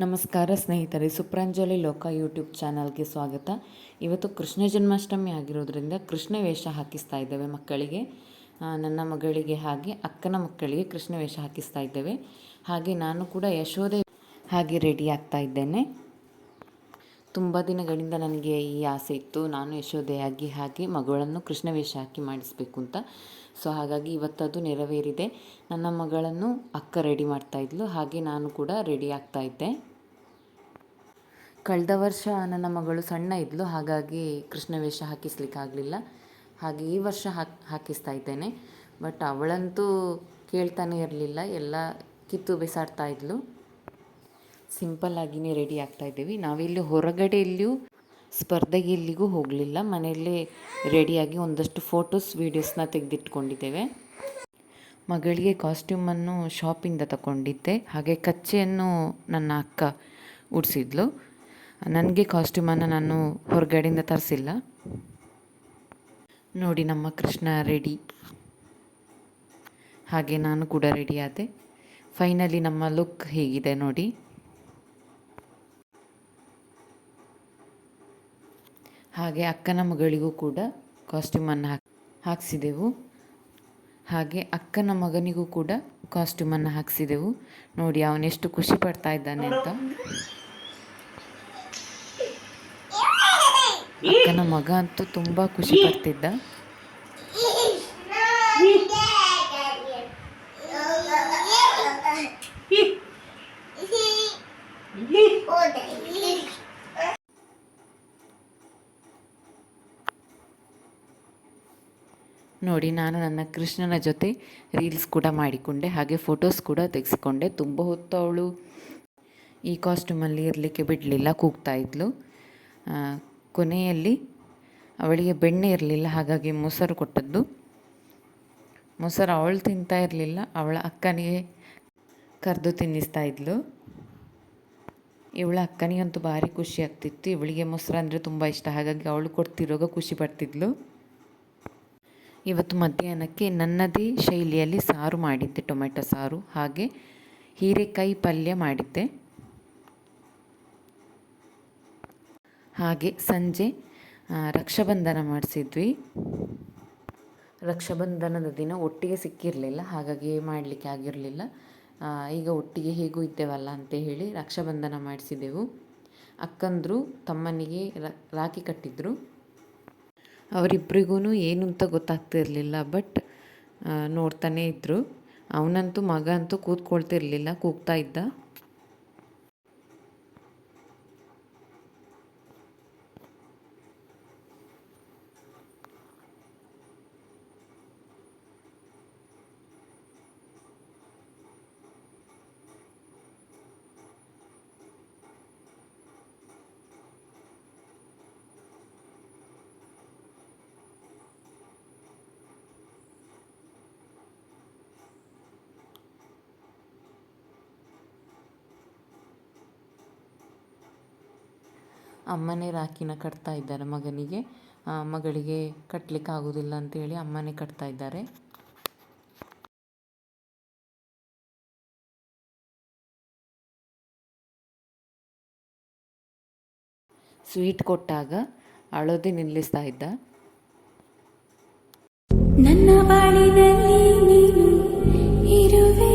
ನಮಸ್ಕಾರ ಸ್ನೇಹಿತರೆ, ಸುಪ್ರಾಂಜಲಿ ಲೋಕ ಯೂಟ್ಯೂಬ್ ಚಾನಲ್ಗೆ ಸ್ವಾಗತ. ಇವತ್ತು ಕೃಷ್ಣ ಜನ್ಮಾಷ್ಟಮಿ ಆಗಿರೋದ್ರಿಂದ ಕೃಷ್ಣ ವೇಷ ಹಾಕಿಸ್ತಾ ಇದ್ದೇವೆ ಮಕ್ಕಳಿಗೆ. ನನ್ನ ಮಗಳಿಗೆ ಹಾಗೆ ಅಕ್ಕನ ಮಕ್ಕಳಿಗೆ ಕೃಷ್ಣ ವೇಷ ಹಾಕಿಸ್ತಾ ಇದ್ದೇವೆ. ಹಾಗೆ ನಾನು ಕೂಡ ಯಶೋದೆ ಹಾಗೆ ರೆಡಿ ಆಗ್ತಾ ಇದ್ದೇನೆ. ತುಂಬ ದಿನಗಳಿಂದ ನನಗೆ ಈ ಆಸೆ ಇತ್ತು, ನಾನು ಯಶೋದೆಯಾಗಿ ಹಾಗೆ ಮಗಳನ್ನು ಕೃಷ್ಣ ವೇಷ ಹಾಕಿ ಮಾಡಿಸಬೇಕು ಅಂತ. ಸೊ ಹಾಗಾಗಿ ಇವತ್ತದು ನೆರವೇರಿದೆ. ನನ್ನ ಮಗಳನ್ನು ಅಕ್ಕ ರೆಡಿ ಮಾಡ್ತಾಯಿದ್ಲು, ಹಾಗೆ ನಾನು ಕೂಡ ರೆಡಿ ಆಗ್ತಾ ಇದ್ದೆ. ಕಳೆದ ವರ್ಷ ನನ್ನ ಮಗಳು ಸಣ್ಣ ಇದ್ಲು, ಹಾಗಾಗಿ ಕೃಷ್ಣ ವೇಷ ಹಾಕಿಸ್ಲಿಕ್ಕಾಗಲಿಲ್ಲ. ಹಾಗೆ ಈ ವರ್ಷ ಹಾಕಿಸ್ತಾ ಇದ್ದೇನೆ. ಬಟ್ ಅವಳಂತೂ ಕೇಳ್ತಾನೆ ಇರಲಿಲ್ಲ, ಎಲ್ಲ ಕಿತ್ತು ಬಿಸಾಡ್ತಾ ಇದ್ಲು. ಸಿಂಪಲ್ಲಾಗಿಯೇ ರೆಡಿ ಆಗ್ತಾ ಇದ್ದೀವಿ. ನಾವಿಲ್ಲಿ ಹೊರಗಡೆ ಎಲ್ಲಿಯೂ ಸ್ಪರ್ಧೆಗೆ ಎಲ್ಲಿಗೂ ಹೋಗಲಿಲ್ಲ, ಮನೆಯಲ್ಲೇ ರೆಡಿಯಾಗಿ ಒಂದಷ್ಟು ಫೋಟೋಸ್ ವೀಡಿಯೋಸ್ನ ತೆಗೆದಿಟ್ಕೊಂಡಿದ್ದೇವೆ. ಮಗಳಿಗೆ ಕಾಸ್ಟ್ಯೂಮನ್ನು ಶಾಪಿಂದ ತಗೊಂಡಿದ್ದೆ, ಹಾಗೆ ಕಚ್ಚೆಯನ್ನು ನನ್ನ ಅಕ್ಕ ಉಡಿಸಿದ್ಲು. ನನಗೆ ಕಾಸ್ಟ್ಯೂಮನ್ನು ನಾನು ಹೊರಗಡೆಯಿಂದ ತರಿಸಿಲ್ಲ. ನೋಡಿ, ನಮ್ಮ ಕೃಷ್ಣ ರೆಡಿ, ಹಾಗೆ ನಾನು ಕೂಡ ರೆಡಿ ಆದೆ. ಫೈನಲಿ ನಮ್ಮ ಲುಕ್ ಹೇಗಿದೆ ನೋಡಿ. ಹಾಗೆ ಅಕ್ಕನ ಮಗಳಿಗೂ ಕೂಡ ಕಾಸ್ಟ್ಯೂಮನ್ನು ಹಾಕಿಸಿದೆವು. ಹಾಗೆ ಅಕ್ಕನ ಮಗನಿಗೂ ಕೂಡ ಕಾಸ್ಟ್ಯೂಮನ್ನು ಹಾಕಿಸಿದೆವು. ನೋಡಿ ಅವನೆಷ್ಟು ಖುಷಿ ಪಡ್ತಾ ಇದ್ದಾನೆ ಅಂತ. ಅಕ್ಕನ ಮಗ ಅಂತೂ ತುಂಬ ಖುಷಿ ಪಡ್ತಿದ್ದ. ನೋಡಿ, ನಾನು ನನ್ನ ಕೃಷ್ಣನ ಜೊತೆ ರೀಲ್ಸ್ ಕೂಡ ಮಾಡಿಕೊಂಡೆ, ಹಾಗೆ ಫೋಟೋಸ್ ಕೂಡ ತೆಗೆಸಿಕೊಂಡೆ. ತುಂಬ ಹೊತ್ತು ಅವಳು ಈ ಕಾಸ್ಟ್ಯೂಮಲ್ಲಿ ಇರಲಿಕ್ಕೆ ಬಿಡಲಿಲ್ಲ, ಕೂಗ್ತಾ ಇದ್ಲು. ಕೊನೆಯಲ್ಲಿ ಅವಳಿಗೆ ಬೆಣ್ಣೆ ಇರಲಿಲ್ಲ, ಹಾಗಾಗಿ ಮೊಸರು ಕೊಟ್ಟದ್ದು. ಮೊಸರು ಅವಳು ತಿಂತಾ ಇರಲಿಲ್ಲ, ಅವಳ ಅಕ್ಕನಿಗೆ ಕರೆದು ತಿನ್ನಿಸ್ತಾ ಇದ್ಲು. ಇವಳ ಅಕ್ಕನಿಗಂತೂ ಭಾರಿ ಖುಷಿ ಆಗ್ತಿತ್ತು. ಇವಳಿಗೆ ಮೊಸರು ಅಂದರೆ ತುಂಬ ಇಷ್ಟ, ಹಾಗಾಗಿ ಅವಳು ಕೊಡ್ತಿರುವಾಗ ಖುಷಿ ಪಡ್ತಿದ್ಲು. ಇವತ್ತು ಮಧ್ಯಾಹ್ನಕ್ಕೆ ನನ್ನದೇ ಶೈಲಿಯಲ್ಲಿ ಸಾರು ಮಾಡಿದ್ದೆ, ಟೊಮೆಟೊ ಸಾರು, ಹಾಗೆ ಹೀರೆಕಾಯಿ ಪಲ್ಯ ಮಾಡಿದ್ದೆ. ಹಾಗೆ ಸಂಜೆ ರಕ್ಷಾಬಂಧನ ಮಾಡಿಸಿದ್ವಿ. ರಕ್ಷಾಬಂಧನದ ದಿನ ಒಟ್ಟಿಗೆ ಸಿಕ್ಕಿರಲಿಲ್ಲ, ಹಾಗಾಗಿ ಮಾಡಲಿಕ್ಕೆ ಆಗಿರಲಿಲ್ಲ. ಈಗ ಒಟ್ಟಿಗೆ ಹೇಗೂ ಇದ್ದೇವಲ್ಲ ಅಂತ ಹೇಳಿ ರಕ್ಷಾಬಂಧನ ಮಾಡಿಸಿದೆವು. ಅಕ್ಕಂದರು ತಮ್ಮನಿಗೆ ರಾಖಿ ಕಟ್ಟಿದ್ರು. ಅವರಿಬ್ಬರಿಗೂ ಏನು ಅಂತ ಗೊತ್ತಾಗ್ತಿರಲಿಲ್ಲ, ಬಟ್ ನೋಡ್ತಾನೇ ಇದ್ದರು. ಅವನಂತೂ ಮಗ ಅಂತೂ ಕೂತ್ಕೊಳ್ತಿರ್ಲಿಲ್ಲ, ಕೂಗ್ತಾ ಇದ್ದ. ಅಮ್ಮನೇ ರಾಖಿನ ಕಟ್ತಾ ಇದ್ದಾರೆ ಮಗನಿಗೆ. ಮಗಳಿಗೆ ಕಟ್ಟಲಿಕ್ಕೆ ಆಗೋದಿಲ್ಲ ಅಂತೇಳಿ ಅಮ್ಮನೇ ಕಟ್ತಾ ಇದ್ದಾರೆ. ಸ್ವೀಟ್ ಕೊಟ್ಟಾಗ ಅಳೋದೆ ನಿಲ್ಲಿಸ್ತಾ ಇದ್ದ. ನನ್ನ ಬಾಳಿನಲ್ಲಿ ನೀನು ಇರುವೆ,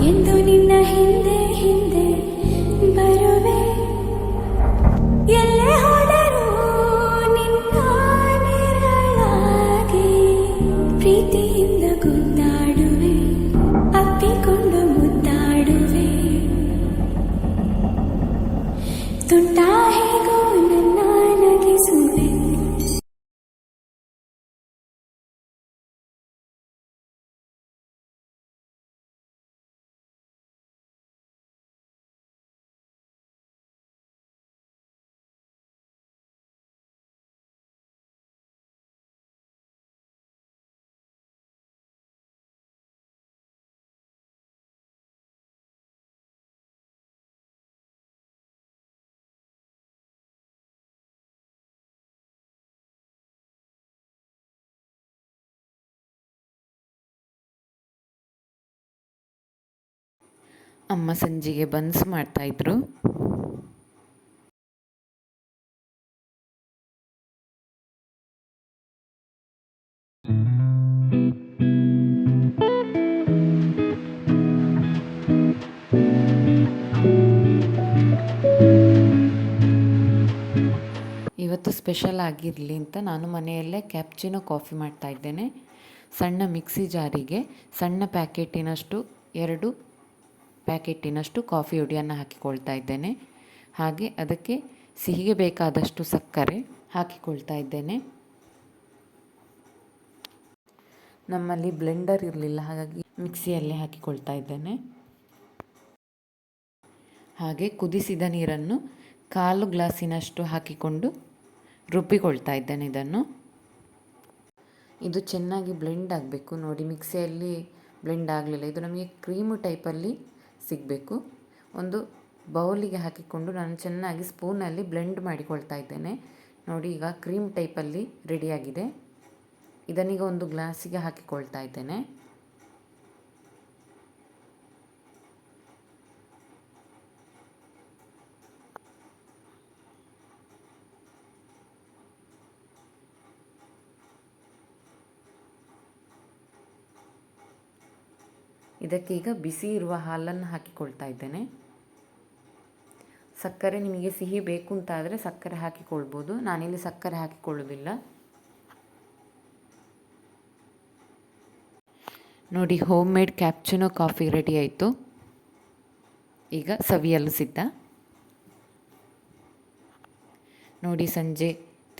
ಎಂದು ನಿನ್ನ ಹಿಂದೆ ಹಿಂದೆ ಬರುವೆ, ಎಲ್ಲೇ ಹೋದರೂ ನಿನ್ನ ನೆರಳಾಗಿ ಪ್ರೀತಿಯಿಂದ ಗುದ್ದಾಡುವೆ, ಅಪ್ಪಿಕೊಂಡು ಮುದ್ದಾಡುವೆ. ತುಂಟ ಅಮ್ಮ ಸಂಜೆಗೆ ಬನ್ಸ್ ಮಾಡ್ತಾಯಿದ್ರು. ಇವತ್ತು ಸ್ಪೆಷಲ್ ಆಗಿರಲಿ ಅಂತ ನಾನು ಮನೆಯಲ್ಲೇ ಕ್ಯಾಪ್ಚಿನೋ ಕಾಫಿ ಮಾಡ್ತಾಯಿದ್ದೇನೆ. ಸಣ್ಣ ಮಿಕ್ಸಿ ಜಾರಿಗೆ ಸಣ್ಣ ಪ್ಯಾಕೆಟಿನಷ್ಟು 2 ಪ್ಯಾಕೆಟಿನಷ್ಟು ಕಾಫಿ ಹುಡಿಯನ್ನು ಹಾಕಿಕೊಳ್ತಾ ಇದ್ದೇನೆ. ಹಾಗೆ ಅದಕ್ಕೆ ಸಿಹಿಗೆ ಬೇಕಾದಷ್ಟು ಸಕ್ಕರೆ ಹಾಕಿಕೊಳ್ತಾ ಇದ್ದೇನೆ. ನಮ್ಮಲ್ಲಿ ಬ್ಲೆಂಡರ್ ಇರಲಿಲ್ಲ, ಹಾಗಾಗಿ ಮಿಕ್ಸಿಯಲ್ಲೇ ಹಾಕಿಕೊಳ್ತಾ ಇದ್ದೇನೆ. ಹಾಗೆ ಕುದಿಸಿದ ನೀರನ್ನು 1/4 ಗ್ಲಾಸಿನಷ್ಟು ಹಾಕಿಕೊಂಡು ರುಬ್ಬಿಕೊಳ್ತಾ ಇದ್ದೇನೆ. ಇದು ಚೆನ್ನಾಗಿ ಬ್ಲೆಂಡ್ ಆಗಬೇಕು. ನೋಡಿ, ಮಿಕ್ಸಿಯಲ್ಲಿ ಬ್ಲೆಂಡ್ ಆಗಲಿಲ್ಲ. ಇದು ನಮಗೆ ಕ್ರೀಮು ಟೈಪಲ್ಲಿ ಸಿಗಬೇಕು. ಒಂದು ಬೌಲಿಗೆ ಹಾಕಿಕೊಂಡು ನಾನು ಚೆನ್ನಾಗಿ ಸ್ಪೂನಲ್ಲಿ ಬ್ಲೆಂಡ್ ಮಾಡಿಕೊಳ್ತಾ ಇದ್ದೇನೆ. ನೋಡಿ, ಈಗ ಕ್ರೀಮ್ ಟೈಪಲ್ಲಿ ರೆಡಿಯಾಗಿದೆ. ಇದನ್ನೀಗ ಒಂದು ಗ್ಲಾಸಿಗೆ ಹಾಕಿಕೊಳ್ತಾ ಇದ್ದೇನೆ. ಇದಕ್ಕೆ ಈಗ ಬಿಸಿ ಇರುವ ಹಾಲನ್ನು ಹಾಕಿಕೊಳ್ತಾ ಇದ್ದೇನೆ. ಸಕ್ಕರೆ ನಿಮಗೆ ಸಿಹಿ ಬೇಕು ಅಂತ ಆದರೆ ಸಕ್ಕರೆ ಹಾಕಿಕೊಳ್ಬೋದು. ನಾನಿಲ್ಲಿ ಸಕ್ಕರೆ ಹಾಕಿಕೊಳ್ಳೋದಿಲ್ಲ. ನೋಡಿ, ಹೋಮ್ ಮೇಡ್ ಕ್ಯಾಪ್ಚಿನೋ ಕಾಫಿ ರೆಡಿ ಆಯಿತು. ಈಗ ಸವಿಯಲು ಸಿದ್ಧ. ನೋಡಿ, ಸಂಜೆ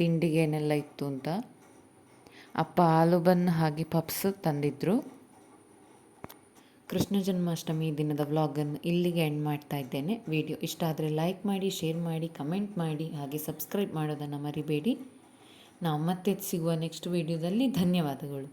ತಿಂಡಿಗೆ ಏನೆಲ್ಲ ಇತ್ತು ಅಂತ. ಅಪ್ಪ ಆಲೂ ಬನ್ ಹಾಗೆ ಪಪ್ಸ್ ತಂದಿದ್ದರು. ಕೃಷ್ಣ ಜನ್ಮಾಷ್ಟಮಿ ದಿನದ ವ್ಲಾಗನ್ನು ಇಲ್ಲಿಗೆ ಎಂಡ್ ಮಾಡ್ತಾ ಇದ್ದೇನೆ. ವಿಡಿಯೋ ಇಷ್ಟ ಆದರೆ ಲೈಕ್ ಮಾಡಿ, ಶೇರ್ ಮಾಡಿ, ಕಮೆಂಟ್ ಮಾಡಿ, ಹಾಗೆ ಸಬ್ಸ್ಕ್ರೈಬ್ ಮಾಡೋದನ್ನು ಮರಿಬೇಡಿ. ನಾವು ಮತ್ತೆ ಸಿಗುವ ನೆಕ್ಸ್ಟ್ ವಿಡಿಯೋದಲ್ಲಿ. ಧನ್ಯವಾದಗಳು.